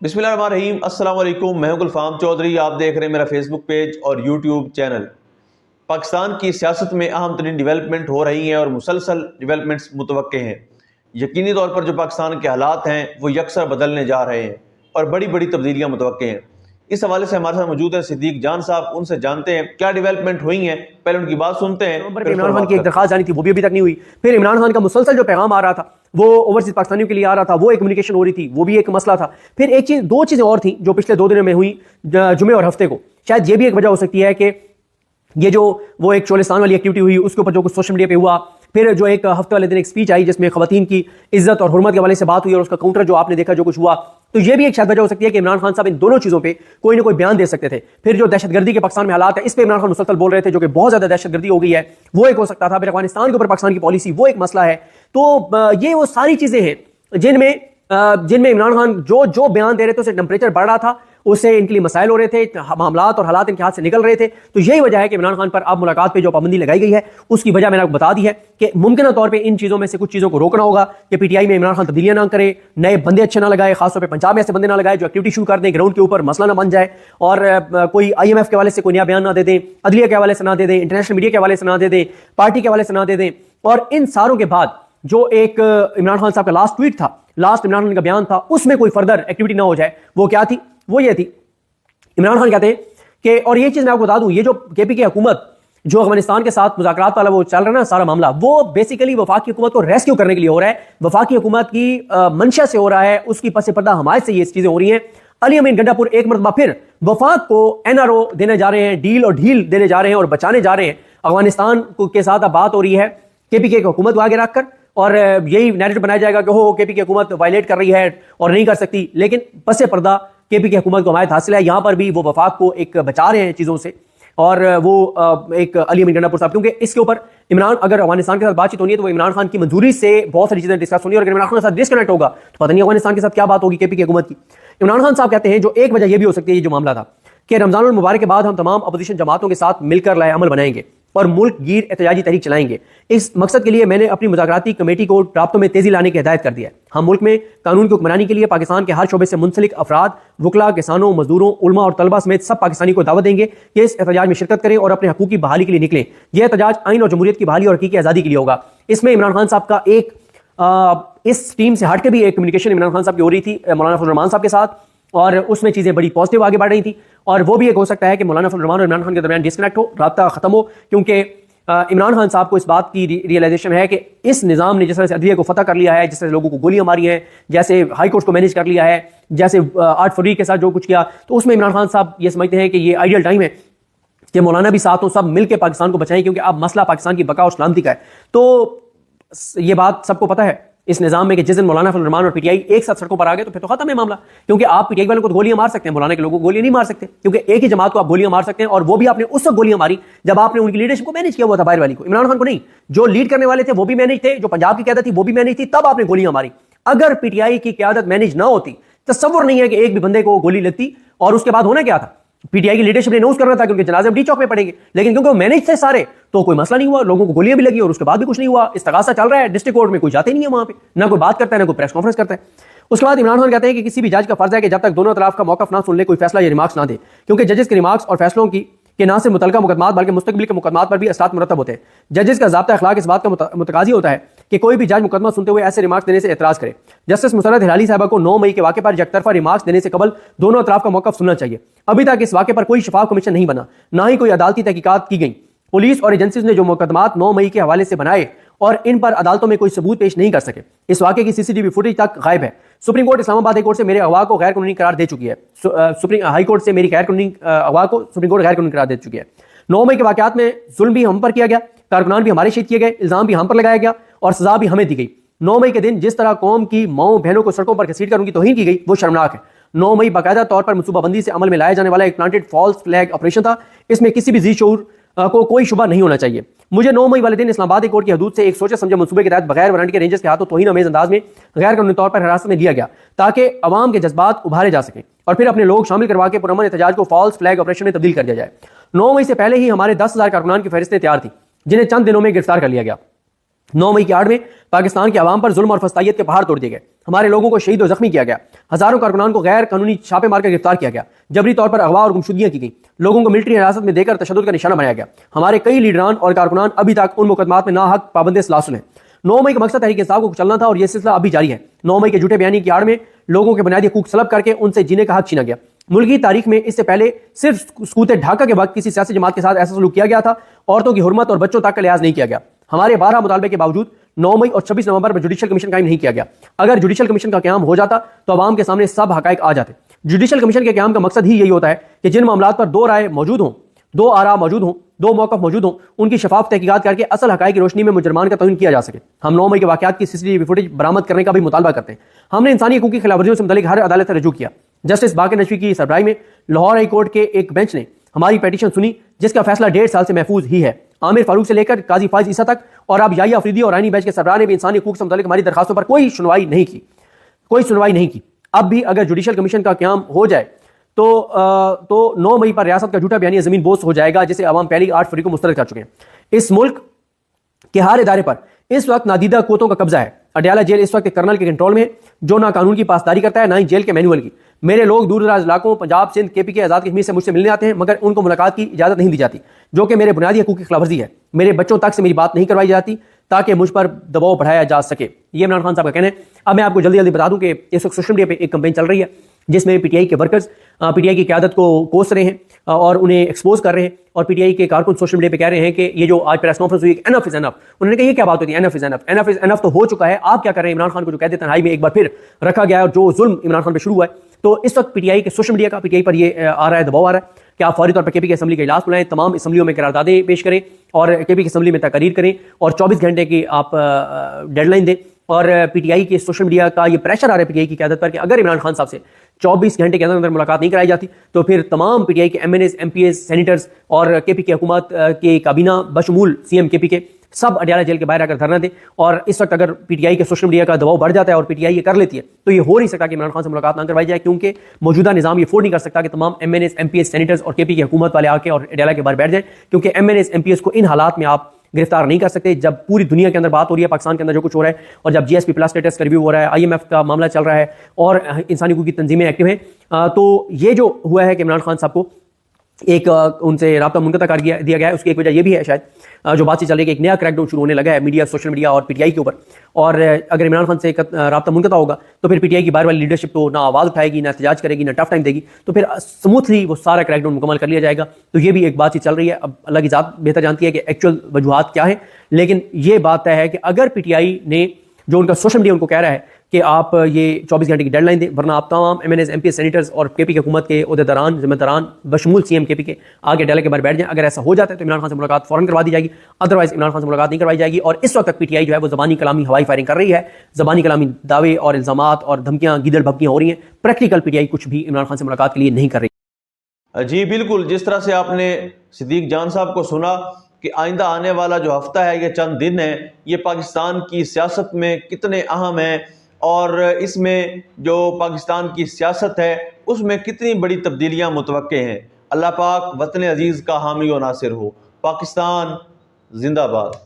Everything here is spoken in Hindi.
बिस्मिल्लाहिर्रहमानिर्रहीम। अस्सलाम वालेकुम। मैं हूं गुलफाम चौधरी। आप देख रहे हैं मेरा फेसबुक पेज और यूट्यूब चैनल। पाकिस्तान की सियासत में अहम तरीन डेवलपमेंट हो रही हैं और मुसलसल डेवलपमेंट्स मुतवक्के हैं। यकीनी तौर पर जो पाकिस्तान के हालात हैं वो यकसर बदलने जा रहे हैं और बड़ी बड़ी तब्दीलियाँ मुतवक्के हैं। इस हवाले से हमारे साथ मौजूद है सिद्दीक जान साहब। उनसे जानते हैं क्या डेवलपमेंट हुई हैं, पहले उनकी बात सुनते हैं। इमरान खान की एक दरखास्त जानी थी, वो भी अभी तक नहीं हुई। फिर इमरान खान का मुसलसल जो पैगाम आ रहा था वो ओवरसीज पाकिस्तानियों के लिए आ रहा था, वो एक कम्युनिकेशन हो रही थी, वो भी एक मसला था। फिर एक चीज, दो चीजें और थी जो पिछले 2 दिनों में हुई, जुमे और हफ्ते को। शायद ये भी एक वजह हो सकती है कि ये जो वो एक चोलिस्तान वाली एक्टिविटी हुई उसके ऊपर जो कुछ सोशल मीडिया पे हुआ, फिर जो एक हफ्ते वाले दिन एक स्पीच आई जिसमें खवातीन की इज्जत और हुर्मत के हवाले से बात हुई और उसका काउंटर जो आपने देखा जो कुछ हुआ, तो ये भी एक शायद वजह हो सकती है कि इमरान खान साहब इन दोनों चीजों पे कोई ना कोई बयान दे सकते थे। फिर जो दहशतगर्दी के पाकिस्तान में हालात है इस पे इमरान खान मुसलसल बोल रहे थे, जो कि बहुत ज्यादा दहशतगर्दी हो गई है, वो एक हो सकता था। फिर अफगानिस्तान के ऊपर पाकिस्तान की पॉलिसी, वो एक मसला है। तो ये वो सारी चीजें हैं जिनमें इमरान खान जो जो बयान दे रहे थे उससे टेम्परेचर बढ़ रहा था, उससे इनके लिए मसाइल हो रहे थे, मामलात और हालात इनके हाथ से निकल रहे थे। तो यही वजह है कि इमरान खान पर अब मुलाकात पे जो पाबंदी लगाई गई है उसकी वजह मैंने आपको बता दी है कि मुमकिन तौर पे इन चीजों में से कुछ चीजों को रोकना होगा कि पीटीआई में इमरान खान तब्दीलियां ना करे, नए बंदे अच्छे ना लगाए, खासतौर पर पंजाब में ऐसे बंदे ना लगाए जो एक्टिविटी शुरू कर दें, ग्राउंड के ऊपर मसला ना बन जाए, और कोई IMF के हवाले से कोई नया बयान ना दे दें, अदलिया के हवाले से ना दे दें, इंटरनेशनल मीडिया के हवाले से ना दे दें, पार्टी के हवाले से ना दे दें। और इन सारों के बाद जो एक इमरान खान साहब का लास्ट ट्वीट था, लास्ट इमरान खान का बयान था, उसमें कोई फर्दर एक्टिविटी ना हो जाए। वो क्या थी? वो ये थी, इमरान खान कहते हैं कि, और ये चीज मैं आपको बता दूं, ये जो KP की हुकूमत जो अफगानिस्तान के साथ मुज़ाकरात वाला वो चल रहा है ना सारा मामला, वो बेसिकली वफाकी हुकूमत को रेस्क्यू करने के लिए हो रहा है। वफाकी हुकूमत की मंशा से हो रहा है, उसकी पस पर्दा हमायत से ये चीजें हो रही हैं। अली अमीन गंडापुर एक मरतबा फिर वफाक को NRO देने जा रहे हैं, डील और ढील देने जा रहे हैं और बचाने जा रहे हैं। अफगानिस्तान के साथ अब बात हो रही है KP की हुकूमत को आगे रखकर, और यही नैरेटिव बनाया जाएगा कि हो KP की हुकूमत वायलेट कर रही है और नहीं कर सकती, लेकिन पस पर्दा KP की हुकूमत को हमायत हासिल है। यहां पर भी वो वफाक को एक बचा रहे हैं चीजों से, और वो एक अली अमीन गंडापुर साहब, क्योंकि इसके ऊपर इमरान अगर अफगानिस्तान के साथ बातचीत होनी है तो वो इमरान खान की मंजूरी से बहुत सारी चीजें डिस्कस होनी है, और अगर इमरान खान के साथ डिस्कनेक्ट होगा तो पता नहीं अफगानिस्तान के साथ क्या बात होगी KP की हुकूमत की। इमरान खान साहब कहते हैं जो एक वजह यह भी हो सकती है, ये जो मामला था कि रमजानुल मुबारक के बाद हम तमाम अपोजिशन जमातों के साथ मिलकर लाए अमल बनाएंगे और मुल्क गिर एहतजाजी तहरीक चलाएंगे। इस मकसद के लिए मैंने अपनी मुज़ाकराती कमेटी को राब्तों में तेजी लाने की हिदायत कर दिया है। हम मुल्क में कानून की हुक्मरानी के लिए पाकिस्तान के हर शोबे से मुंसलिक अफराद, वकला, किसानों, मजदूरों, उलमा और तलबा समेत सब पाकिस्तानी को दावत देंगे कि इस एहतजाज में शिरकत करें और अपने हकूक की बहाली के लिए निकलें। यह एहतजाज आइन और जमहूरियत की बहाली और हकीकी आज़ादी के लिए होगा। इसमें इमरान खान साहब का एक इस टीम से हटकर भी एक कम्युनिकेशन इमरान खान साहब की हो रही थी मौलाना फजल रहमान साहब के साथ, और उसमें चीजें बड़ी पॉजिटिव आगे बढ़ रही थी। और वो भी एक हो सकता है कि मौलाना फजल रहमान और इमरान खान के दरमियान डिस्कनेक्ट हो, राब्ता खत्म हो, क्योंकि इमरान खान साहब को इस बात की रियलाइजेशन है कि इस निज़ाम ने जिस तरह से अदलिया को फतह कर लिया है, जिस तरह लोगों को गोलियां मारी हैं, जैसे हाई कोर्ट को मैनेज कर लिया है, जैसे 8 फरवरी के साथ जो कुछ किया, तो उसमें इमरान खान साहब ये समझते हैं कि ये आइडियल टाइम है कि मौलाना भी साथ हो, सब मिलकर पाकिस्तान को बचाएं, क्योंकि अब मसला पाकिस्तान की बका और सलामती का है। तो ये बात सबको पता है इस निजाम में कि जिस दिन मौलाना फजल रहमान और पीटीआई एक साथ सड़कों पर आ गए तो फिर तो खत्म है मामला, क्योंकि आप पीटीआई वालों को तो गोलियां मार सकते हैं, मौलाना के लोगों को गोलियां नहीं मार सकते, क्योंकि एक ही जमात को आप गोलियां मार सकते हैं। और वो भी आपने उस वक्त गोलियां मारी जब आपने उनकी लीडरशिप को मैनेज किया हुआ था, बाहर वाली को, इमरान खान को नहीं। जो लीड करने वाले थे वो भी मैनेज थे, जो पंजाब की क्यादत थी वो भी मैनेज थी, तब आपने गोलियां मारी। अगर पीटीआई की क्यादत मैनेज ना होती, तसव्वुर नहीं है कि एक भी बंदे को गोली लगती। और उसके बाद होना क्या था, पीटीआई की लीडरशिप ने अनाउंस करना था कि उनके जनाजे डी चौक में पड़ेंगे, लेकिन क्योंकि वो मैनेज थे सारे तो कोई मसला नहीं हुआ, लोगों को गोलियां भी लगी और उसके बाद भी कुछ नहीं हुआ। इस्तगासा चल रहा है डिस्ट्रिक्ट कोर्ट में, कोई जाते नहीं है वहां पे, ना कोई बात करता है, ना कोई प्रेस कॉन्फ्रेंस करता है। उसके बाद इमरान खान कहते हैं कि किसी भी जज का फर्ज है कि जब तक दोनों तरफ का मौकफ ना सुन ले कोई फैसला या रिमार्क्स ना दे, क्योंकि जजेस के रिमार्क्स और फैसलों की कि ना सिर्फ मुतलका मुकदमात बल्कि मुस्तकबिल के मुकदमात पर भी असरात मुरतब होते हैं। जजेस का ज़ाब्ता अखलाक इस बात का मुतकाजी होता है कि कोई भी जज मुकदमा सुनते हुए ऐसे रिमार्क्स देने से एतराज करे। जस्टिस मुसर्रत हिलाली साहबा को 9 मई के वाक़े पर यकतरफा रिमार्क्स देने से कबल दोनों अतराफ का मौकफ सुनना चाहिए। अभी तक इस वाक़े पर कोई शफाफ कमीशन नहीं बना, ना ही कोई अदालती तहकीकात की गई। पुलिस और एजेंसीज ने जो मुकदमात 9 मई के हवाले से बनाए और इन पर अदालतों में कोई सबूत पेश नहीं कर सके, इस वाक़े की CCTV फुटेज तक गायब है। Supreme court Islamabad high court से मेरे अगवा को गैर कानूनी करार दे चुकी है। सुप्रीम हाई कोर्ट से मेरी गैर कानूनी अगवा को सुप्रीम कोर्ट गैर कानूनी करार दे चुकी है। 9 मई के वाकयात में जुल्म भी हम पर किया गया, कारकुनान भी हमारे शहीद किए गए, इल्जाम भी हम पर लगाया गया और सजा भी हमें दी गई। 9 मई के दिन जिस तरह कौम की माओ बहनों को सड़कों पर घसीट कर उनकी तौहीन की गई वो शर्मनाक है। 9 मई बाकायदा तौर पर मनसूबाबंदी से अमल में लाया जाने वाला एक प्लांटेड फॉल्स फ्लैग ऑपरेशन था। इसमें किसी भी जी शऊर को कोई शुबा नहीं होना चाहिए। मुझे 9 मई वाले दिन इस्लामाबाद कोर्ट की हदूद से एक सोचे समझे मंसूबे के तहत बगैर वारंटी के रेंजर्स के हाथों तौहीन अमेज अंदाज में गैर कानूनी तौर पर हिरासत में लिया गया, ताकि अवाम के जज्बात उभारे जा सकें और फिर अपने लोग शामिल करवा के पुरअमन एहतजाज को फॉल्स फ्लैग ऑपरेशन में तब्दील कर दिया जाए। 9 मई से पहले ही हमारे 10,000 कारकुनान की फहरिस्तें तैयार थी, जिन्हें चंद दिनों में गिरफ्तार कर लिया गया। 9 मई की आड़ में पाकिस्तान के अवाम पर जुल्म और फस्तायत के पहाड़ तोड़ दिए गए। हमारे लोगों को शहीद और जख्मी किया गया, हजारों कारकुनान को गैर कानूनी छापे मारकर गिरफ्तार किया गया, जबरी तौर पर अगवा और गुमशुदगियां की गई, लोगों को मिलिट्री हिरासत में देकर तशद्दुद का निशाना बनाया गया। हमारे कई लीडरान और कारकुनान अभी तक उन मुकदमात में नाहक पाबंद सलासुल हैं। 9 मई का मकसद तहरीक इंसाफ को चलना था और यह सिलसिला अभी जारी है। 9 मई के झूठे बयानी की आड़ में लोगों के बुनियादी हकूक सलब करके उनसे जीने का हक छीना गया। मुल्क की तारीख में इससे पहले सिर्फ सकूत ढाका के वक्त किसी सियासी जमात के साथ ऐसा सलूक किया गया था। औरतों की हुर्मत और बच्चों तक का लिहाज नहीं किया गया। हमारे 12 मुतालबे के बावजूद 9 मई और 26 नवंबर में जुडिशल कमीशन कायम नहीं किया गया। अगर जुडिशल कमीशन का क्याम हो जाता तो अवाम के सामने सब हकायक आ जाते। जुडिशल कमीशन के क्याम का मकसद ही यही होता है कि जिन मामलात पर दो राय मौजूद हों, दो आरा मौजूद हों, दो मौक़िफ़ मौजूद हों, उनकी शफाफ तहकीकात करके असल हकायक की रोशनी में मुजरमान का तयन किया जा सके। हम 9 मई के वाक़यात की CCTV फुटेज बरामद करने का भी मुतालबा करते हैं। हमने इंसानी हकूक़ की खिलाफवर्जियों से मुतल्लिक हर अदालत से रजू किया। जस्टिस बाक़िर नजवी की सरबराही में लाहौर हाई कोर्ट के एक बेंच ने हमारी पेटिशन सुनी, जिसका फैसला 1.5 साल से महफूज ही है। आमिर फारूक से लेकर काजी फाइज ईसा तक और अब याहिया अफरीदी और आइनी बेंच के सरबराह ने भी इंसानी हकूक़ से मुतल्लिक हमारी दरखास्तों पर कोई सुनवाई नहीं की। अब भी अगर जुडिशल कमीशन का क्याम हो जाए तो 9 मई पर रियासत का झूठा बयानिया जमीन बोस हो जाएगा, जिसे अवाम पहली 8 फरवरी को मुस्तरद कर चुके हैं। इस मुल्क के हर इदारे पर इस वक्त नादीदा कोतों का कब्जा है। अडयाला जेल इस वक्त कर्नल के कंट्रोल में, जो ना कानून की पासदारी करता है ना ही जेल के मैनुअल की। मेरे लोग दूर दराज इलाकों पंजाब, सिंध, KPK, आजाद कश्मीर से मुझसे मिलने आते हैं, मगर उनको मुलाकात की इजाजत नहीं दी जाती, जो कि मेरे बुनियादी हकूक़ की खिलाफवर्जी है। मेरे बच्चों तक से मेरी बात नहीं करवाई जाती ताकि मुझ पर दबाव बढ़ाया जा सके। ये इमरान खान साहब का कहना है। अब मैं आपको जल्दी जल्दी बता दूं कि इस वक्त सोशल मीडिया पे एक कैंपेन चल रही है जिसमें PTI के वर्कर्स PTI की क़यादत को कोस रहे हैं और उन्हें एक्सपोज कर रहे हैं। और PTI के कारकुन सोशल मीडिया पे कह रहे हैं कि ये जो आज प्रेस कॉन्फ्रेंस हुई, एनफ इज एनफ। उन्होंने कहा ये क्या बात होती है, enough is enough. Enough is enough तो हो चुका है। आप क्या कर रहे हैं, इमरान खान को जो कहते तन्हाई में एक बार फिर रखा गया है और जो जुल्म इमरान खान पर शुरू हुआ है। तो इस वक्त PTI के सोशल मीडिया का PTI पर ये आ रहा है, दबाव आ रहा है कि आप फौरी तौर पर KPK असम्बली का इजलास बुलाएं, तमाम असम्बलियों में करारदादें पेश करें और KPK असम्बली में तकरीर करें और 24 घंटे की आप डेडलाइन दें। और PTI के सोशल मीडिया का ये प्रेशर आ रहा है PTI की क़यादत पर कि अगर इमरान खान साहब से 24 घंटे के अंदर मुलाकात नहीं कराई जाती तो फिर तमाम PTI के MNAs, MPs, सेनेटर्स और KPK हुकूमत के काबीना बशमूल CM KPK सब अडयाला जेल के बाहर आकर धरना दें। और इस वक्त अगर PTI के सोशल मीडिया का दबाव बढ़ जाता है और PTI ये कर लेती है तो ये हो नहीं सकता कि इमरान खान से मुलाकात ना करवाई जाए, क्योंकि मौजूदा निज़ाम ये अफोर्ड नहीं कर सकता कि तमाम MNAs, MPs, सेनेटर्स और KPK हुकूमत वाले आके और अडयाला के बाहर बैठ जाए, क्योंकि MNAs, MPs को इन हालात में आप गिरफ्तार नहीं कर सकते। जब पूरी दुनिया के अंदर बात हो रही है, पाकिस्तान के अंदर जो कुछ हो रहा है और जब GSP+ स्टेटस का रिव्यू हो रहा है, IMF का मामला चल रहा है और इंसानी हकूक़ की तंजीमें एक्टिव हैं, तो ये जो हुआ है कि इमरान खान साहब को एक उनसे राब्ता मुनक़ता कर दिया गया है, उसकी एक वजह यह भी है शायद जो बातचीत चल रही है कि एक नया क्रैकडाउन शुरू होने लगा है मीडिया, सोशल मीडिया और PTI के ऊपर। और अगर इमरान खान से राब्ता मुनक़ता होगा तो फिर PTI की बाहर वाली लीडरशिप तो ना आवाज़ उठाएगी, ना एहतजाज करेगी, ना टफ टाइम देगी, तो फिर स्मूथली वो सारा क्रैकडाउन मुकम्मल कर लिया जाएगा। तो ये भी एक बातचीत चल रही है। अब अल्लाह की ज़ात बेहतर जानती है कि एक्चुअल वजूहात क्या है, लेकिन ये बात तय है कि अगर PTI ने जो उनका सोशल मीडिया उनको कह रहा है कि आप ये 24 घंटे की डेडलाइन दें, वरना आप तमाम MNAs, MPs, सेनेटर्स और KPK हुकूमत के ओहदेदारान, जिम्मेदारान बशमूल CM KPK आगे अडयाला के बाहर बैठ जाएं। अगर ऐसा हो जाता है तो इमरान खान से मुलाकात फौरन करवा दी जाएगी, अदरवाइज इमरान खान से मुलाकात नहीं करवाई जाएगी। और इस वक्त तक PTI जो है वो ज़बानी कलामी हवाई फायरिंग कर रही है, ज़बानी कलामी दावे और इल्ज़ामात और धमकियाँ, गीदड़ भभकियाँ हो रही हैं। प्रैक्टिकल PTI कुछ भी इमरान खान से मुलाकात के लिए नहीं कर रही। जी बिल्कुल, जिस तरह से आपने सिद्दीक जान साहब को सुना कि आइंदा आने वाला जो हफ्ता है, ये चंद दिन है, ये पाकिस्तान की सियासत में कितने अहम हैं और इसमें जो पाकिस्तान की सियासत है उसमें कितनी बड़ी तब्दीलियां मुतवक्के हैं। अल्लाह पाक वतन अजीज़ का हामी और नासिर हो। पाकिस्तान जिंदाबाद।